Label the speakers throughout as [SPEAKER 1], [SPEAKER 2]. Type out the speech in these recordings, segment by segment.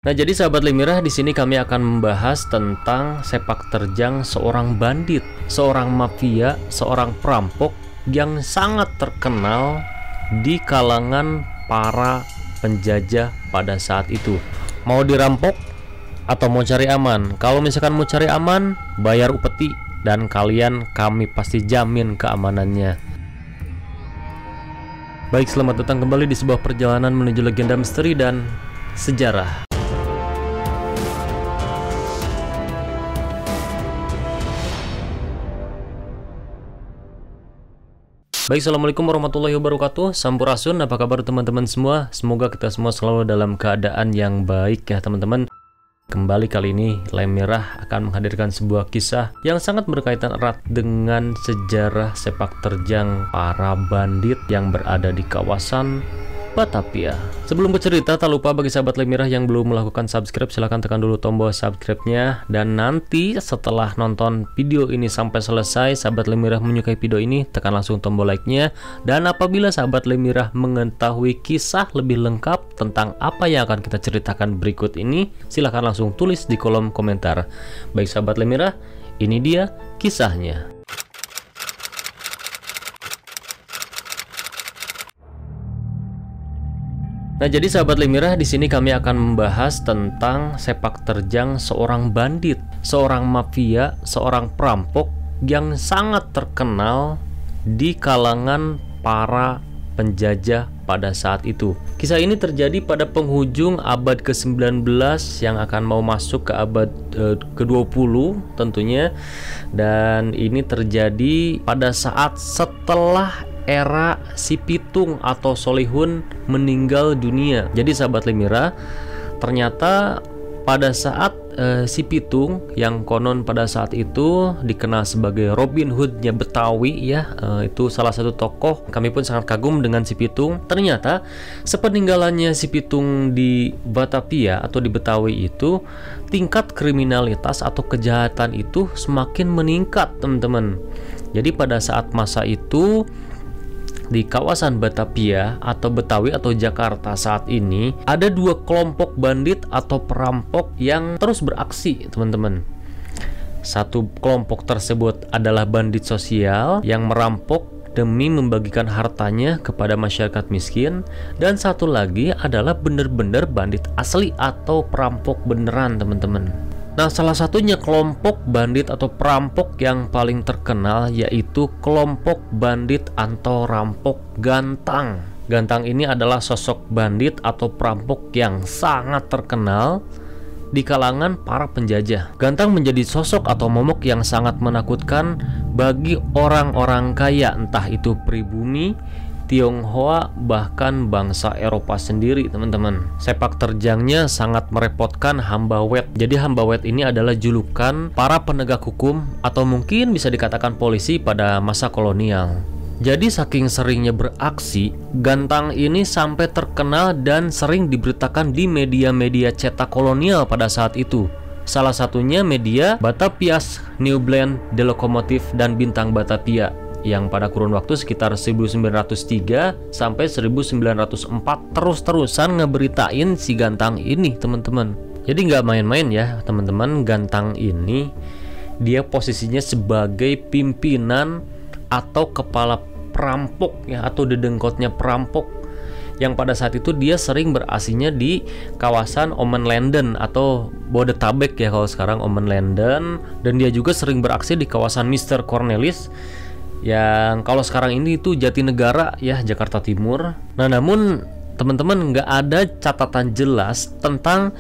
[SPEAKER 1] Nah, jadi sahabat Limirah, di sini kami akan membahas tentang sepak terjang seorang bandit, seorang mafia, seorang perampok yang sangat terkenal di kalangan para penjajah pada saat itu. Mau dirampok atau mau cari aman? Kalau misalkan mau cari aman, bayar upeti dan kami pasti jamin keamanannya. Baik, selamat datang kembali di sebuah perjalanan menuju legenda misteri dan sejarah. Baik, assalamualaikum warahmatullahi wabarakatuh. Sampurasun, apa kabar teman-teman semua? Semoga kita semua selalu dalam keadaan yang baik ya teman-teman. Kembali kali ini Limirah akan menghadirkan sebuah kisah yang sangat berkaitan erat dengan sejarah sepak terjang para bandit yang berada di kawasan Batavia. Sebelum bercerita, tak lupa bagi sahabat Limirah yang belum melakukan subscribe, silahkan tekan dulu tombol subscribe-nya. Dan nanti setelah nonton video ini sampai selesai, sahabat Limirah menyukai video ini, tekan langsung tombol like-nya. Dan apabila sahabat Limirah mengetahui kisah lebih lengkap tentang apa yang akan kita ceritakan berikut ini, silahkan langsung tulis di kolom komentar. Baik sahabat Limirah, ini dia kisahnya. Nah, jadi sahabat Limirah, di sini kami akan membahas tentang sepak terjang seorang bandit, seorang mafia, seorang perampok yang sangat terkenal di kalangan para penjajah pada saat itu. Kisah ini terjadi pada penghujung abad ke-19 yang akan mau masuk ke abad ke-20 tentunya. Dan ini terjadi pada saat setelah era Si Pitung atau Solihun meninggal dunia. Jadi sahabat Limirah, ternyata pada saat Si Pitung yang konon pada saat itu dikenal sebagai Robin Hood-nya Betawi ya, itu salah satu tokoh. Kami pun sangat kagum dengan Si Pitung. Ternyata sepeninggalannya Si Pitung di Batavia atau di Betawi itu, tingkat kriminalitas atau kejahatan itu semakin meningkat teman-teman. Jadi pada saat masa itu di kawasan Batavia atau Betawi atau Jakarta saat ini, ada dua kelompok bandit atau perampok yang terus beraksi teman-teman. Satu kelompok tersebut adalah bandit sosial yang merampok demi membagikan hartanya kepada masyarakat miskin, dan satu lagi adalah bener-bener bandit asli atau perampok beneran teman-teman. Nah, salah satunya kelompok bandit atau perampok yang paling terkenal yaitu kelompok bandit atau rampok Gantang. Gantang ini adalah sosok bandit atau perampok yang sangat terkenal di kalangan para penjajah. Gantang menjadi sosok atau momok yang sangat menakutkan bagi orang-orang kaya, entah itu pribumi, Tionghoa, bahkan bangsa Eropa sendiri teman-teman. Sepak terjangnya sangat merepotkan hamba wet. Jadi hamba wet ini adalah julukan para penegak hukum atau mungkin bisa dikatakan polisi pada masa kolonial. Jadi saking seringnya beraksi, Gantang ini sampai terkenal dan sering diberitakan di media-media cetak kolonial pada saat itu. Salah satunya media Batavia's New Blend, The Locomotive, dan Bintang Batavia, yang pada kurun waktu sekitar 1903 sampai 1904 terus-terusan ngeberitain si Gantang ini teman-teman. Jadi nggak main-main ya teman-teman. Gantang ini dia posisinya sebagai pimpinan atau kepala perampok ya, atau dedengkotnya perampok, yang pada saat itu dia sering beraksinya di kawasan Omenlanden atau Bodetabek ya kalau sekarang Omenlanden, dan dia juga sering beraksi di kawasan Mr. Cornelis yang kalau sekarang ini itu Jatinegara ya, Jakarta Timur. Nah, namun teman-teman nggak ada catatan jelas tentang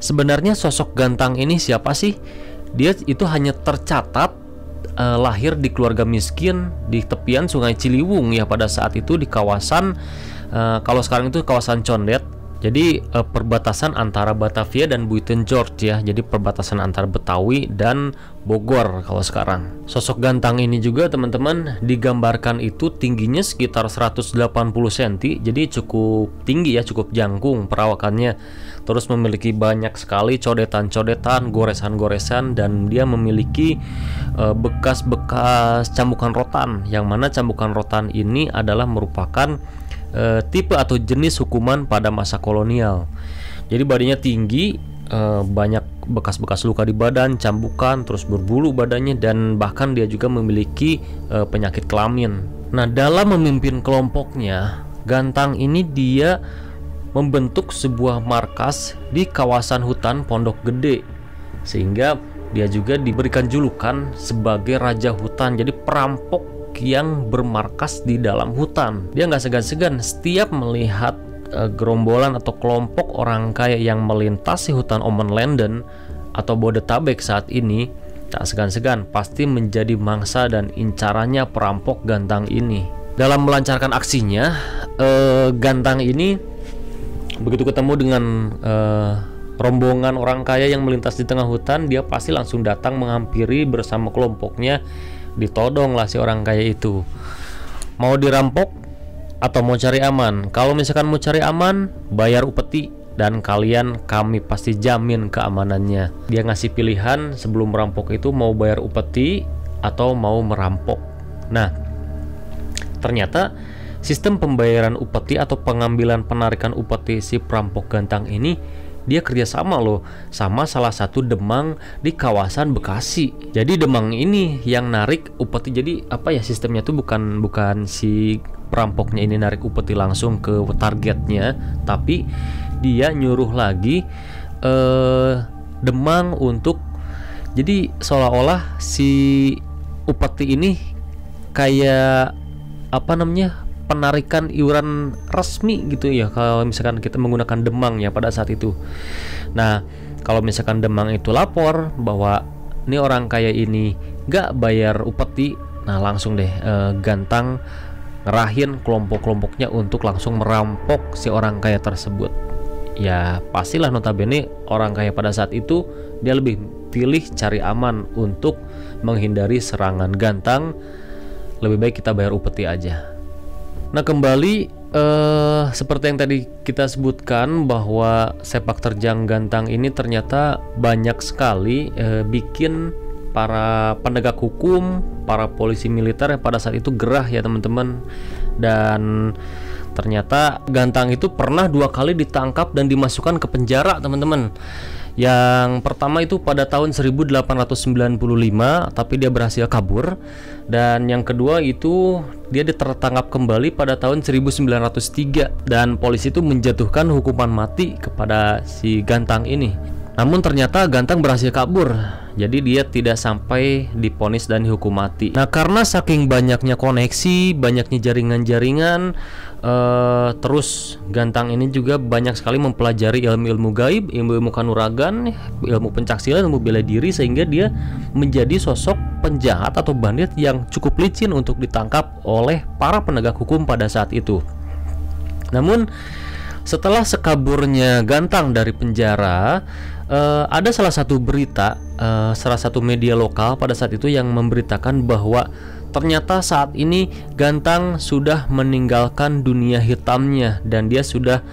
[SPEAKER 1] sebenarnya sosok Gantang ini siapa sih. Dia itu hanya tercatat lahir di keluarga miskin di tepian Sungai Ciliwung ya, pada saat itu di kawasan kalau sekarang itu kawasan Condet. Jadi perbatasan antara Batavia dan Buitenjorg ya. Jadi perbatasan antara Betawi dan Bogor kalau sekarang. Sosok Gantang ini juga teman-teman digambarkan itu tingginya sekitar 180 cm. Jadi cukup tinggi ya, cukup jangkung perawakannya. Terus memiliki banyak sekali codetan-codetan, goresan-goresan, dan dia memiliki bekas-bekas cambukan rotan, yang mana cambukan rotan ini adalah merupakan tipe atau jenis hukuman pada masa kolonial. Jadi badannya tinggi, banyak bekas-bekas luka di badan, cambukan, terus berbulu badannya, dan bahkan dia juga memiliki penyakit kelamin. Nah, dalam memimpin kelompoknya, Gantang ini dia membentuk sebuah markas di kawasan hutan Pondok Gede, sehingga dia juga diberikan julukan sebagai Raja Hutan. Jadi perampok yang bermarkas di dalam hutan. Dia nggak segan-segan setiap melihat gerombolan atau kelompok orang kaya yang melintasi hutan Omen Landen atau Bodetabek saat ini, tak segan-segan pasti menjadi mangsa dan incarannya perampok Gantang ini. Dalam melancarkan aksinya, Gantang ini begitu ketemu dengan rombongan orang kaya yang melintas di tengah hutan, dia pasti langsung datang menghampiri bersama kelompoknya. Ditodong lah si orang kaya itu. Mau dirampok atau mau cari aman? Kalau misalkan mau cari aman, bayar upeti dan kalian kami pasti jamin keamanannya. Dia ngasih pilihan sebelum merampok itu mau bayar upeti atau mau merampok. Nah, ternyata sistem pembayaran upeti atau pengambilan penarikan upeti si perampok Gantang ini, dia kerjasama loh sama salah satu demang di kawasan Bekasi. Jadi demang ini yang narik upeti. Jadi apa ya, sistemnya tuh bukan si perampoknya ini narik upeti langsung ke targetnya, tapi dia nyuruh lagi demang untuk, jadi seolah-olah si upeti ini kayak apa namanya, penarikan iuran resmi gitu ya, kalau misalkan kita menggunakan demang ya pada saat itu. Nah, kalau misalkan demang itu lapor bahwa ini orang kaya ini gak bayar upeti, nah langsung deh Gantang ngerahin kelompok-kelompoknya untuk langsung merampok si orang kaya tersebut. Ya pastilah notabene orang kaya pada saat itu dia lebih pilih cari aman untuk menghindari serangan Gantang. Lebih baik kita bayar upeti aja. Nah, kembali seperti yang tadi kita sebutkan bahwa sepak terjang Gantang ini ternyata banyak sekali bikin para penegak hukum, para polisi militer yang pada saat itu gerah ya teman-teman. Dan ternyata Gantang itu pernah 2 kali ditangkap dan dimasukkan ke penjara teman-teman. Yang pertama itu pada tahun 1895, tapi dia berhasil kabur. Dan yang kedua itu dia tertangkap kembali pada tahun 1903, dan polisi itu menjatuhkan hukuman mati kepada si Gantang ini. Namun ternyata Gantang berhasil kabur, jadi dia tidak sampai divonis dan dihukum mati. Nah, karena saking banyaknya koneksi, banyaknya jaringan-jaringan, terus Gantang ini juga banyak sekali mempelajari ilmu-ilmu gaib, ilmu-ilmu kanuragan, ilmu pencaksilat, ilmu bela diri, sehingga dia menjadi sosok penjahat atau bandit yang cukup licin untuk ditangkap oleh para penegak hukum pada saat itu. Namun setelah sekaburnya Gantang dari penjara, ada salah satu berita, salah satu media lokal pada saat itu yang memberitakan bahwa ternyata saat ini Gantang sudah meninggalkan dunia hitamnya dan dia sudah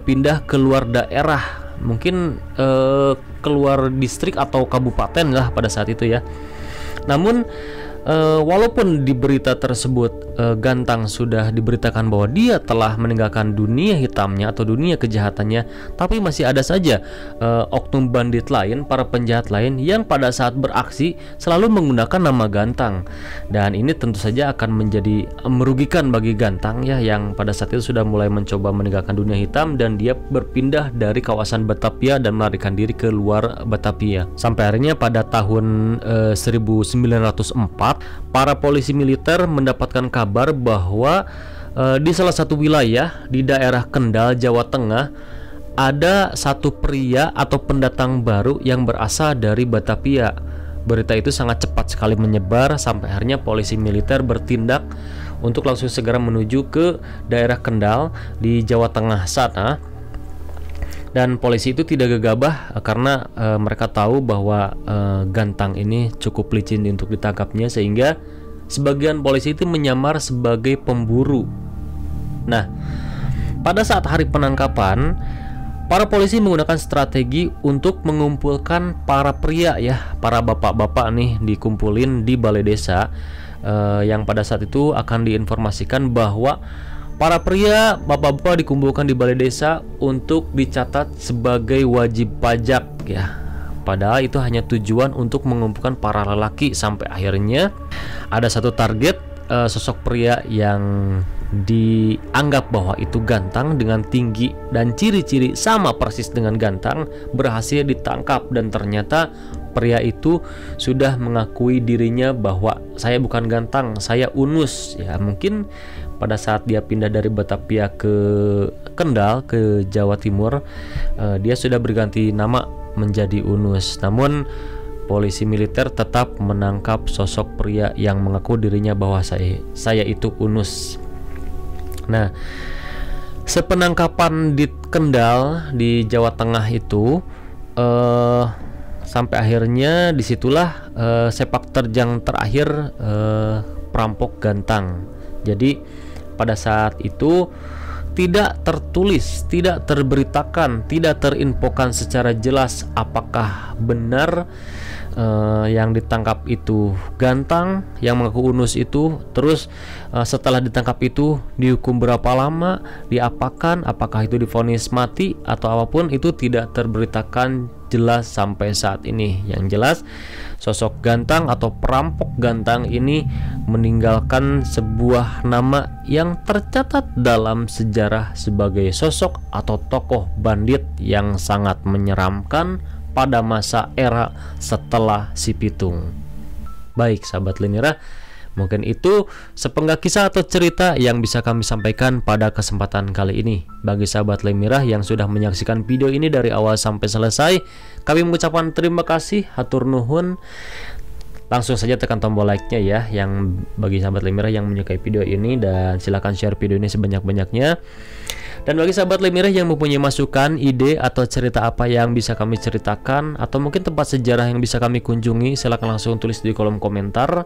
[SPEAKER 1] pindah keluar daerah, mungkin keluar distrik atau kabupaten lah pada saat itu ya. Namun walaupun di berita tersebut Gantang sudah diberitakan bahwa dia telah meninggalkan dunia hitamnya atau dunia kejahatannya, tapi masih ada saja oknum bandit lain, para penjahat lain yang pada saat beraksi selalu menggunakan nama Gantang. Dan ini tentu saja akan menjadi merugikan bagi Gantang ya, yang pada saat itu sudah mulai mencoba meninggalkan dunia hitam dan dia berpindah dari kawasan Batavia dan melarikan diri ke luar Batavia. Sampai akhirnya pada tahun 1904 para polisi militer mendapatkan kabar bahwa di salah satu wilayah di daerah Kendal, Jawa Tengah, ada satu pria atau pendatang baru yang berasal dari Batavia. Berita itu sangat cepat sekali menyebar sampai akhirnya polisi militer bertindak untuk langsung segera menuju ke daerah Kendal di Jawa Tengah sana. Dan polisi itu tidak gegabah karena mereka tahu bahwa Gantang ini cukup licin untuk ditangkapnya, sehingga sebagian polisi itu menyamar sebagai pemburu. Nah, pada saat hari penangkapan, para polisi menggunakan strategi untuk mengumpulkan para pria ya, para bapak-bapak nih dikumpulin di balai desa, yang pada saat itu akan diinformasikan bahwa Para pria, bapak-bapak dikumpulkan di balai desa untuk dicatat sebagai wajib pajak ya. Padahal itu hanya tujuan untuk mengumpulkan para lelaki, sampai akhirnya ada satu target sosok pria yang dianggap bahwa itu ganteng dengan tinggi dan ciri-ciri sama persis dengan ganteng berhasil ditangkap, dan ternyata pria itu sudah mengakui dirinya bahwa saya bukan ganteng, saya Unus ya. Mungkin pada saat dia pindah dari Batavia ke Kendal ke Jawa Timur, dia sudah berganti nama menjadi Unus. Namun polisi militer tetap menangkap sosok pria yang mengaku dirinya bahwa saya itu Unus. Nah, sepenangkapan di Kendal di Jawa Tengah itu sampai akhirnya disitulah sepak terjang terakhir perampok ganteng. Jadi pada saat itu tidak tertulis, tidak terberitakan, tidak terinfokan secara jelas apakah benar yang ditangkap itu ganteng, yang mengaku Unus itu. Terus setelah ditangkap itu dihukum berapa lama, diapakan, apakah itu divonis mati atau apapun, itu tidak terberitakan jelas sampai saat ini. Yang jelas sosok ganteng atau perampok ganteng ini meninggalkan sebuah nama yang tercatat dalam sejarah sebagai sosok atau tokoh bandit yang sangat menyeramkan pada masa era setelah Si Pitung. Baik sahabat Lemira, mungkin itu sepenggal kisah atau cerita yang bisa kami sampaikan pada kesempatan kali ini. Bagi sahabat Lemira yang sudah menyaksikan video ini dari awal sampai selesai, kami mengucapkan terima kasih, hatur nuhun. Langsung saja tekan tombol like-nya ya, yang bagi sahabat Lemira yang menyukai video ini, dan silahkan share video ini sebanyak-banyaknya. Dan bagi sahabat Lemira yang mempunyai masukan, ide, atau cerita apa yang bisa kami ceritakan, atau mungkin tempat sejarah yang bisa kami kunjungi, silahkan langsung tulis di kolom komentar.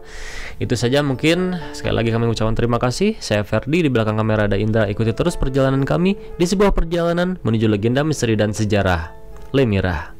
[SPEAKER 1] Itu saja mungkin. Sekali lagi kami mengucapkan terima kasih. Saya Ferdi, di belakang kamera ada Indra. Ikuti terus perjalanan kami di sebuah perjalanan menuju legenda, misteri, dan sejarah Lemira.